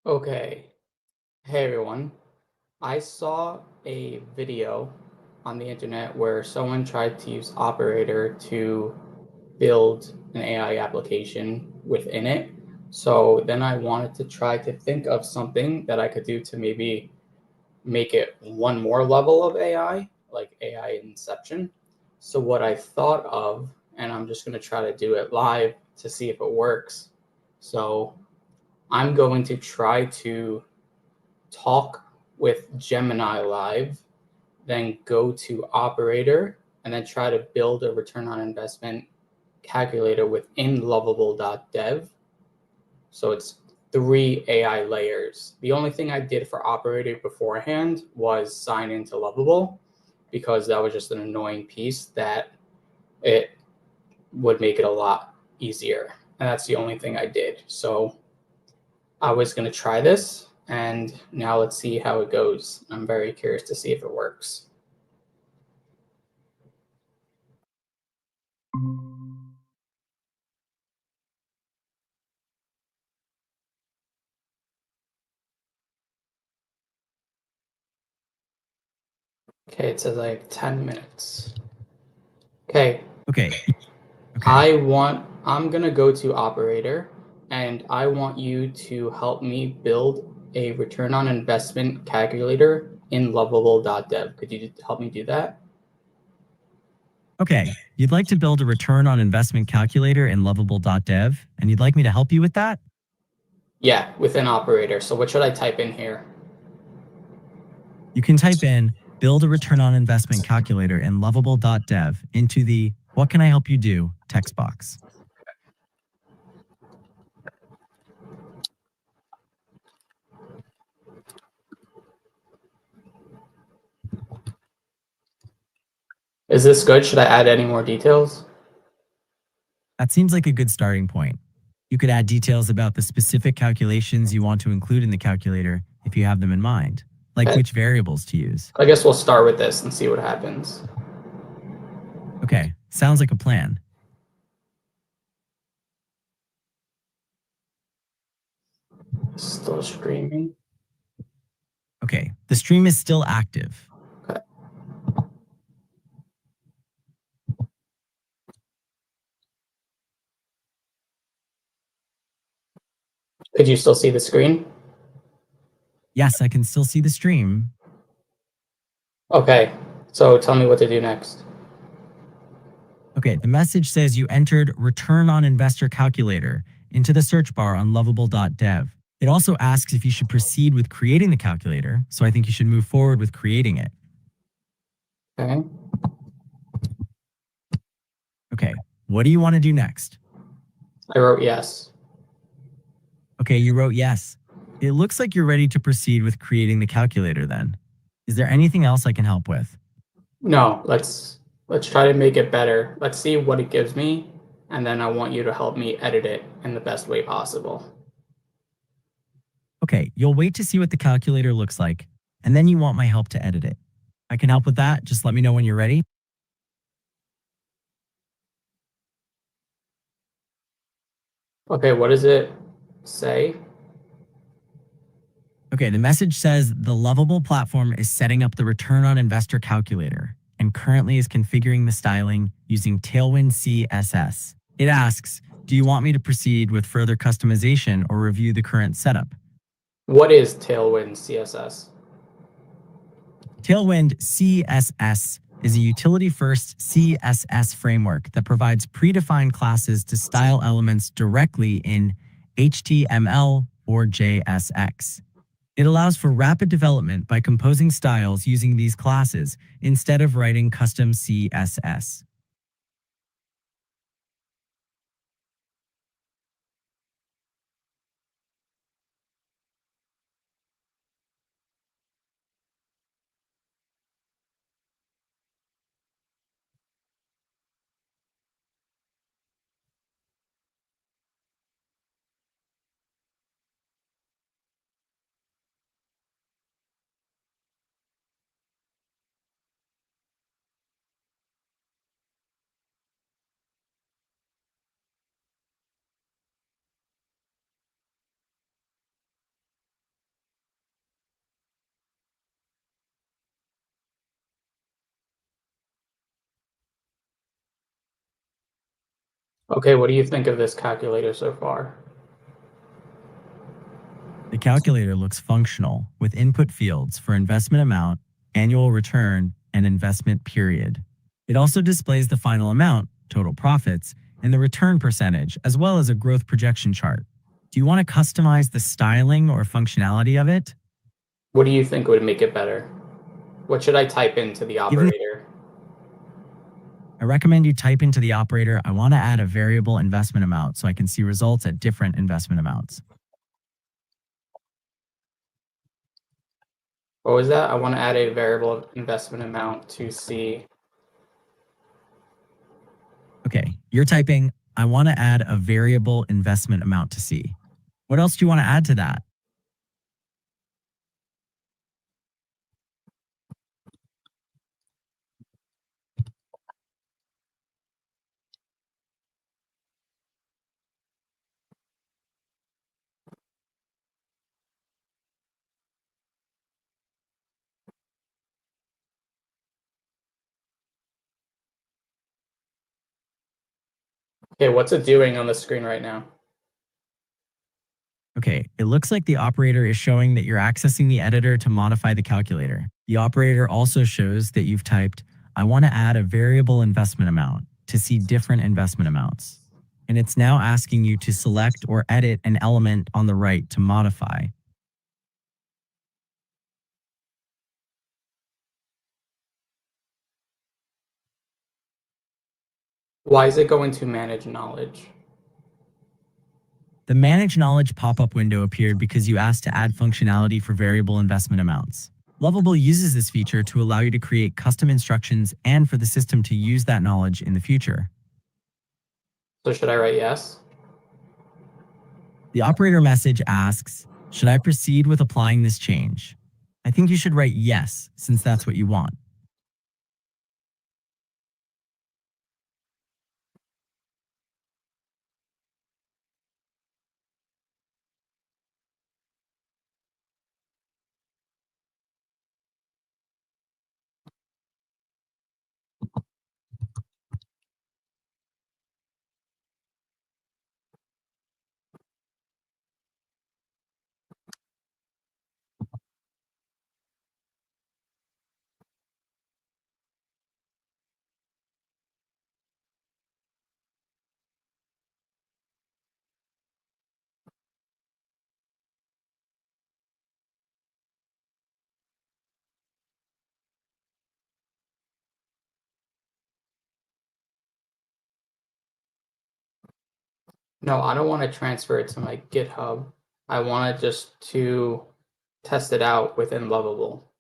Okay. Hey everyone. I saw a video on the internet where someone tried to use Operator to build an AI application within it. So then I wanted to try to think of something that I could do to maybe make it one more level of AI, like AI Inception. So what I thought of, and I'm just going to try to do it live to see if it works. So I'm going to try to talk with Gemini Live, then go to Operator, and then try to build a return on investment calculator within Lovable.dev. So it's 3 AI layers. The only thing I did for Operator beforehand was sign into Lovable because that was just an annoying piece that it would make it a lot easier. And that's the only thing I did. So I was going to try this, and now let's see how it goes. I'm very curious to see if it works. Okay, it says I have 10 minutes. Okay, Okay. I'm going to go to Operator, and I want you to help me build a return on investment calculator in Lovable.dev. Could you help me do that? Okay. You'd like to build a return on investment calculator in Lovable.dev, and you'd like me to help you with that? Yeah, within Operator. So what should I type in here? You can type in build a return on investment calculator in Lovable.dev into the what can I help you do text box. Is this good? Should I add any more details? That seems like a good starting point. You could add details about the specific calculations you want to include in the calculator if you have them in mind, like Okay. which variables to use. I guess we'll start with this and see what happens. Okay, sounds like a plan. Still streaming. Okay, the stream is still active. Okay. Could you still see the screen? Yes, I can still see the stream. Okay, so tell me what to do next. Okay, the message says you entered return on investor calculator into the search bar on lovable.dev. It also asks if you should proceed with creating the calculator, so I think you should move forward with creating it. Okay. Okay, what do you want to do next? I wrote yes. Okay, you wrote yes. It looks like you're ready to proceed with creating the calculator then. Is there anything else I can help with? No, let's try to make it better. Let's see what it gives me, and then I want you to help me edit it in the best way possible. Okay, you'll wait to see what the calculator looks like, and then you want my help to edit it. I can help with that. Just let me know when you're ready. Okay, what does it say? Okay, the message says the Lovable platform is setting up the return on investor calculator and currently is configuring the styling using Tailwind CSS. It asks, do you want me to proceed with further customization or review the current setup? What is Tailwind CSS? Tailwind CSS is a utility-first CSS framework that provides predefined classes to style elements directly in HTML or JSX. It allows for rapid development by composing styles using these classes instead of writing custom CSS. Okay, what do you think of this calculator so far? The calculator looks functional with input fields for investment amount, annual return, and investment period. It also displays the final amount, total profits, and the return percentage, as well as a growth projection chart. Do you want to customize the styling or functionality of it? What do you think would make it better? What should I type into the Given operator? I recommend you type into the operator, I want to add a variable investment amount so I can see results at different investment amounts. What was that? I want to add a variable investment amount to see. Okay, you're typing, I want to add a variable investment amount to C. What else do you want to add to that? Okay, what's it doing on the screen right now? Okay, it looks like the operator is showing that you're accessing the editor to modify the calculator. The operator also shows that you've typed, I want to add a variable investment amount to see different investment amounts. And it's now asking you to select or edit an element on the right to modify. Why is it going to manage knowledge? The Manage Knowledge pop-up window appeared because you asked to add functionality for variable investment amounts. Lovable uses this feature to allow you to create custom instructions and for the system to use that knowledge in the future. So should I write yes? The operator message asks, should I proceed with applying this change? I think you should write yes, since that's what you want. No, I don't want to transfer it to my GitHub. I want it just to test it out within Lovable.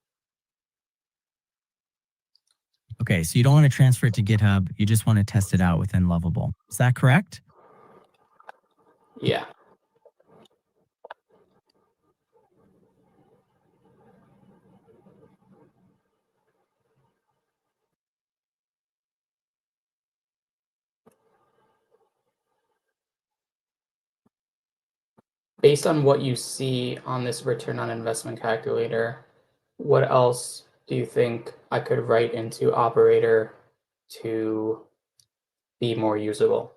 Okay, so you don't want to transfer it to GitHub, you just want to test it out within Lovable. Is that correct? Yeah. Based on what you see on this return on investment calculator, what else do you think I could write into operator to be more usable?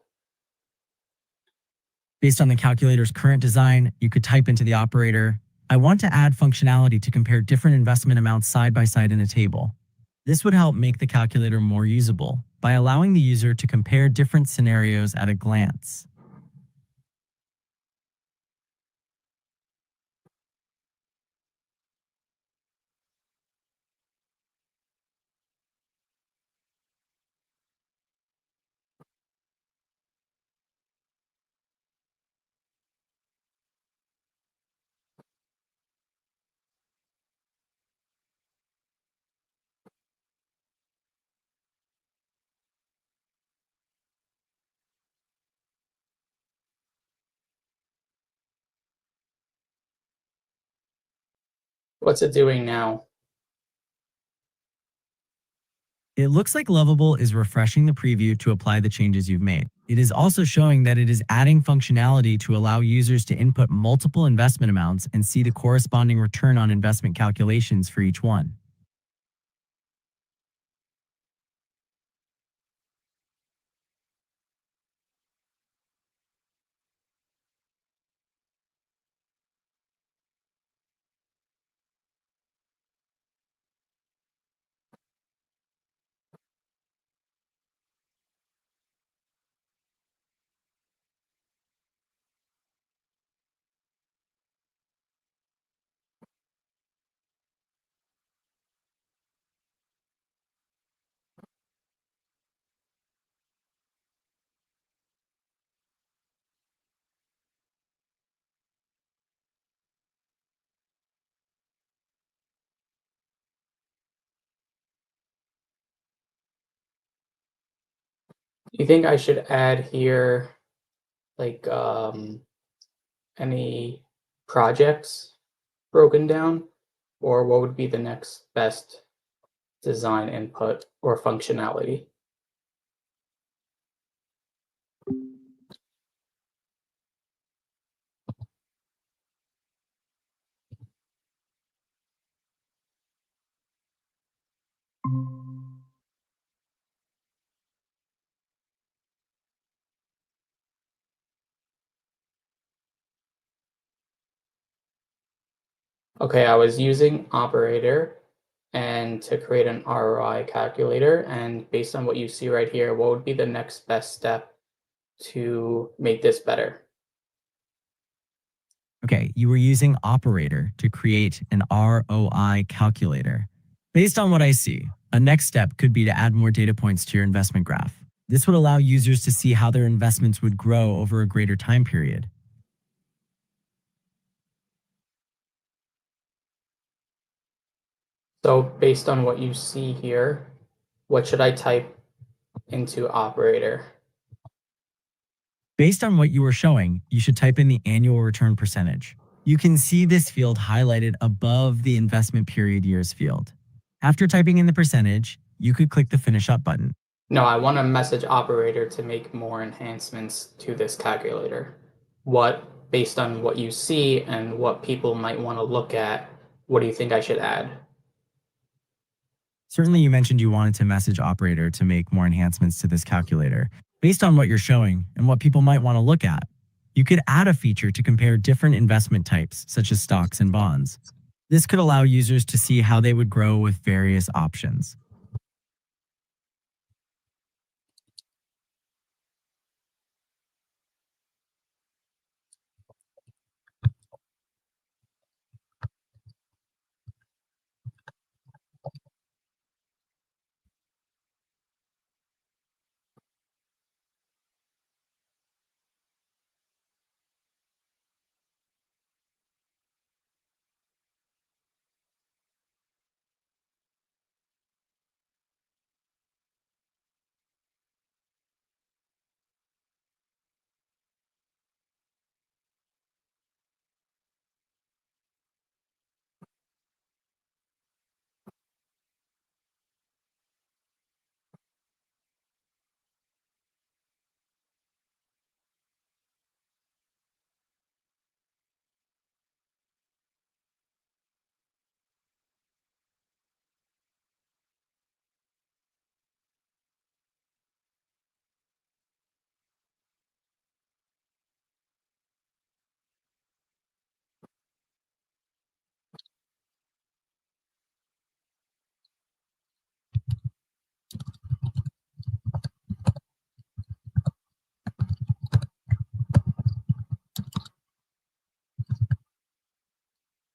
Based on the calculator's current design, you could type into the operator, I want to add functionality to compare different investment amounts side by side in a table. This would help make the calculator more usable by allowing the user to compare different scenarios at a glance. What's it doing now? It looks like Lovable is refreshing the preview to apply the changes you've made. It is also showing that it is adding functionality to allow users to input multiple investment amounts and see the corresponding return on investment calculations for each one. You think I should add here like any projects broken down, or what would be the next best design input or functionality? Okay, I was using Operator and to create an ROI calculator, and based on what you see right here, what would be the next best step to make this better? Okay, you were using Operator to create an ROI calculator. Based on what I see, a next step could be to add more data points to your investment graph. This would allow users to see how their investments would grow over a greater time period. So based on what you see here, what should I type into Operator? Based on what you were showing, you should type in the annual return percentage. You can see this field highlighted above the investment period years field. After typing in the percentage, you could click the Finish Up button. No, I want to message Operator to make more enhancements to this calculator. Based on what you see and what people might want to look at, what do you think I should add? Certainly, you mentioned you wanted to message Operator to make more enhancements to this calculator. Based on what you're showing and what people might want to look at, you could add a feature to compare different investment types, such as stocks and bonds. This could allow users to see how they would grow with various options.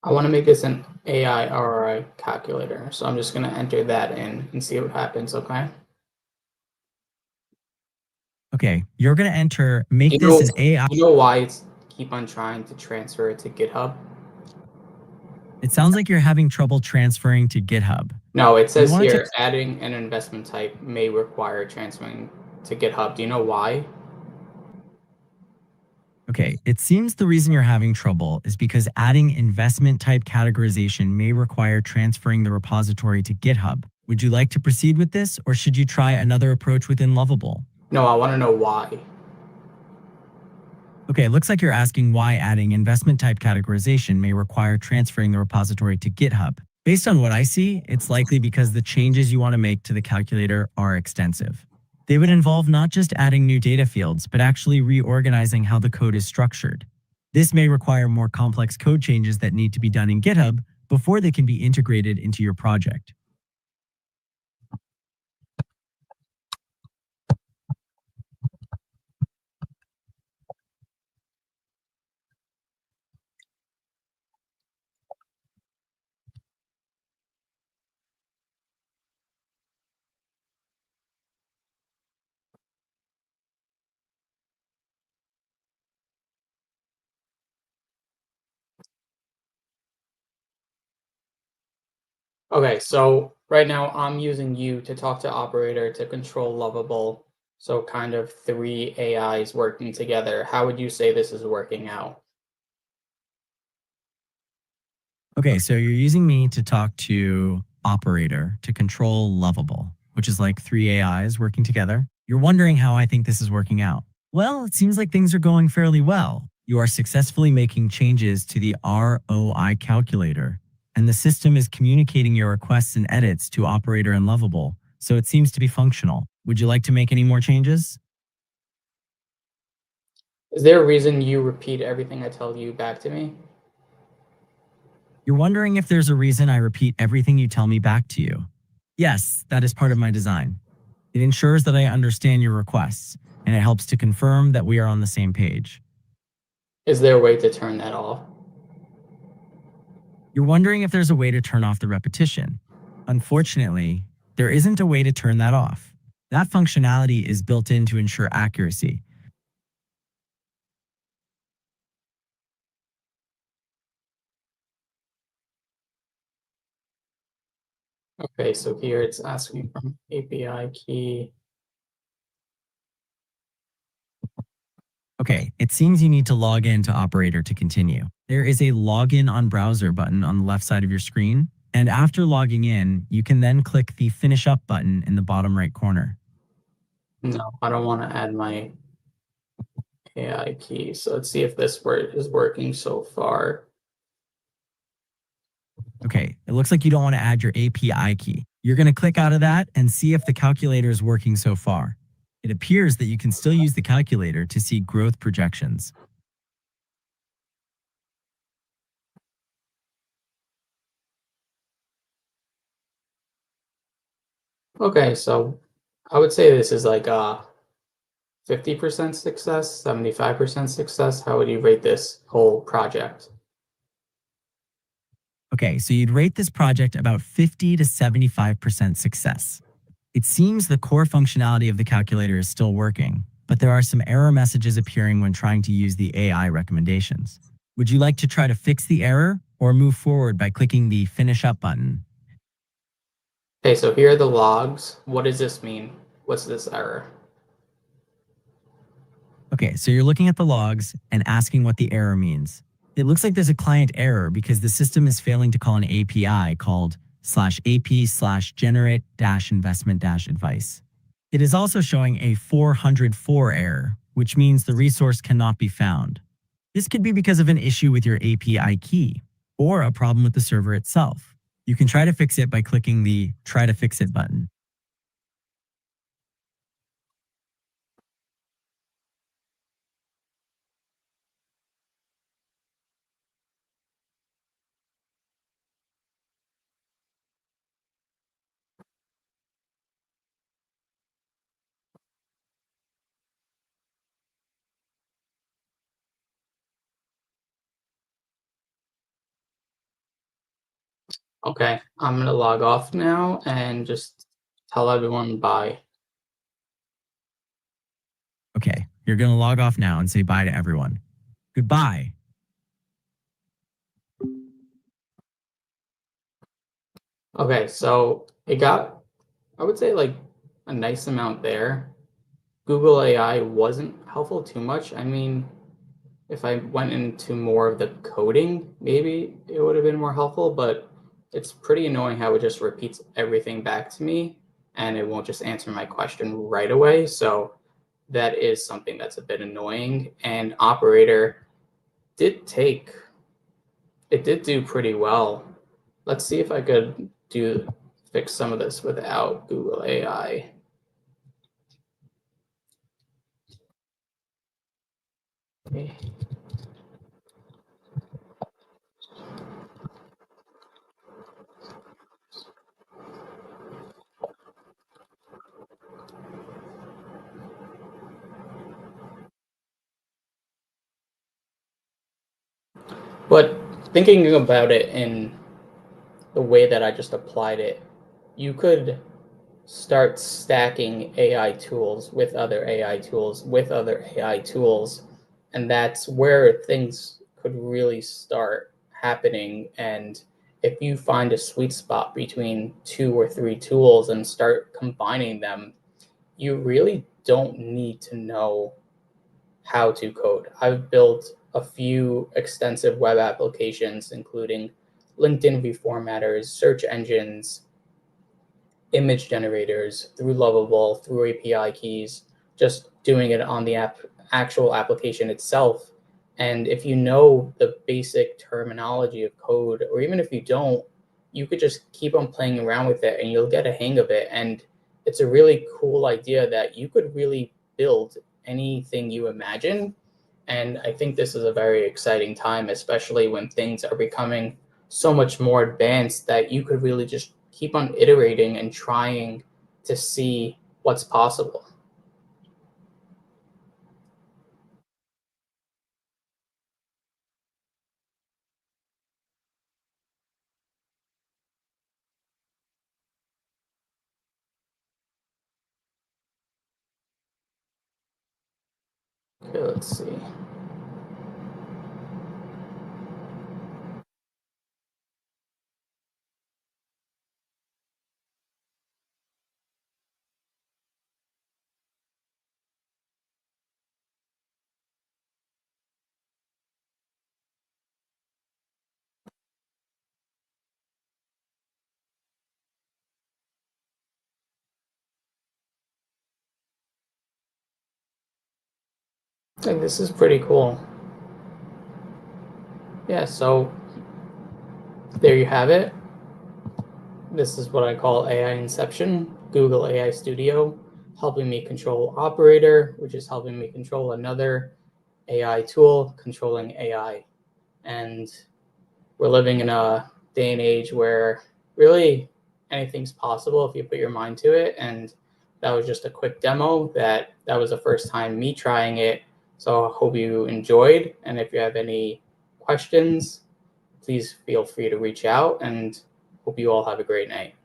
I want to make this an AI ROI calculator, so I'm just going to enter that in and see what happens, okay? Okay, you're going to enter, You make know, this an AI. you know why it's keep on trying to transfer it to GitHub? It sounds like you're having trouble transferring to GitHub. No, it You says want to here, adding an investment type may require transferring to GitHub. Do you know why? Okay, it seems the reason you're having trouble is because adding investment type categorization may require transferring the repository to GitHub. Would you like to proceed with this, or should you try another approach within Lovable? No, I want to know why. Okay, it looks like you're asking why adding investment type categorization may require transferring the repository to GitHub. Based on what I see, it's likely because the changes you want to make to the calculator are extensive. They would involve not just adding new data fields, but actually reorganizing how the code is structured. This may require more complex code changes that need to be done in GitHub before they can be integrated into your project. Okay, so right now I'm using you to talk to Operator to control Lovable So kind of three AIs working together. How would you say this is working out? Okay, so you're using me to talk to Operator to control Lovable, which is like three AIs working together. You're wondering how I think this is working out. Well, it seems like things are going fairly well. You are successfully making changes to the ROI calculator, and the system is communicating your requests and edits to Operator and Lovable, so it seems to be functional. Would you like to make any more changes? Is there a reason you repeat everything I tell you back to me? You're wondering if there's a reason I repeat everything you tell me back to you. Yes, that is part of my design. It ensures that I understand your requests, and it helps to confirm that we are on the same page. Is there a way to turn that off? You're wondering if there's a way to turn off the repetition. Unfortunately, there isn't a way to turn that off. That functionality is built in to ensure accuracy. Okay, so here it's asking from API key. Okay, it seems you need to log in to Operator to continue. There is a Login on Browser button on the left side of your screen, and after logging in, you can then click the Finish Up button in the bottom right corner. No, I don't want to add my AI key. So let's see if this is working so far. Okay, it looks like you don't want to add your API key. You're going to click out of that and see if the calculator is working so far. It appears that you can still use the calculator to see growth projections. Okay, so I would say this is like a 50% success, 75% success. How would you rate this whole project? Okay, so you'd rate this project about 50 to 75% success. It seems the core functionality of the calculator is still working, but there are some error messages appearing when trying to use the AI recommendations. Would you like to try to fix the error or move forward by clicking the Finish Up button? Okay, so here are the logs. What does this mean? What's this error? Okay, so you're looking at the logs and asking what the error means. It looks like there's a client error because the system is failing to call an API called /AP/generate-investment-advice. It is also showing a 404 error, which means the resource cannot be found. This could be because of an issue with your API key or a problem with the server itself. You can try to fix it by clicking the Try to Fix It button. Okay, I'm gonna log off now and just tell everyone bye. Okay, you're going to log off now and say bye to everyone. Goodbye. Okay, so it got, I would say, like a nice amount there. Google AI wasn't helpful too much. I mean, if I went into more of the coding, maybe it would have been more helpful, but it's pretty annoying how it just repeats everything back to me and it won't just answer my question right away. So that is something that's a bit annoying. And Operator did take, it did do pretty well. Let's see if I could fix some of this without Google AI. Okay. But thinking about it in the way that I just applied it, you could start stacking AI tools with other AI tools with other AI tools. And that's where things could really start happening. And if you find a sweet spot between two or three tools and start combining them, you really don't need to know how to code. I've built a few extensive web applications, including LinkedIn reformatters, search engines, image generators through Lovable, through API keys, just doing it on the actual application itself. And if you know the basic terminology of code, or even if you don't, you could just keep on playing around with it and you'll get a hang of it. And it's a really cool idea that you could really build anything you imagine. And I think this is a very exciting time, especially when things are becoming so much more advanced that you could really just keep on iterating and trying to see what's possible. Okay, let's see. I think this is pretty cool. Yeah, so there you have it. This is what I call AI Inception, Google AI Studio, helping me control Operator, which is helping me control another AI tool controlling AI. And we're living in a day and age where really anything's possible if you put your mind to it. And that was just a quick demo. That was the first time me trying it. So I hope you enjoyed. And if you have any questions, please feel free to reach out, and hope you all have a great night.